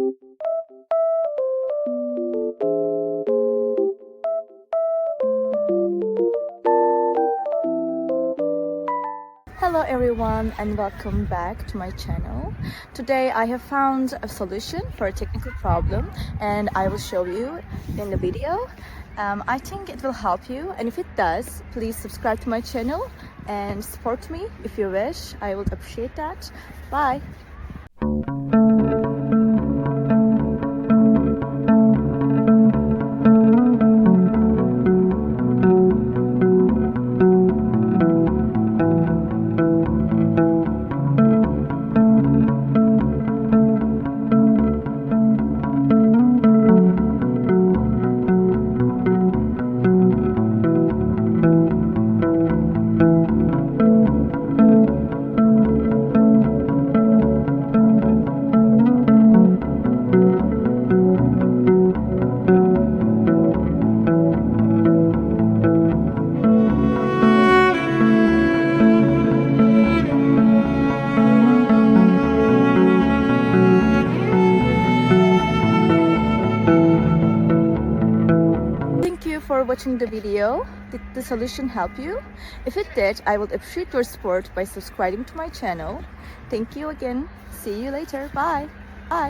Hello everyone and welcome back to my channel. Today I have found a solution for a technical problem and I will show you in the video. I think it will help you, and if it does, please subscribe to my channel and support me if you wish. I would appreciate that. Bye! Thank you for watching the video. Did the solution help you? If it did, I would appreciate your support by subscribing to my channel. Thank you again. See you later. Bye. Bye.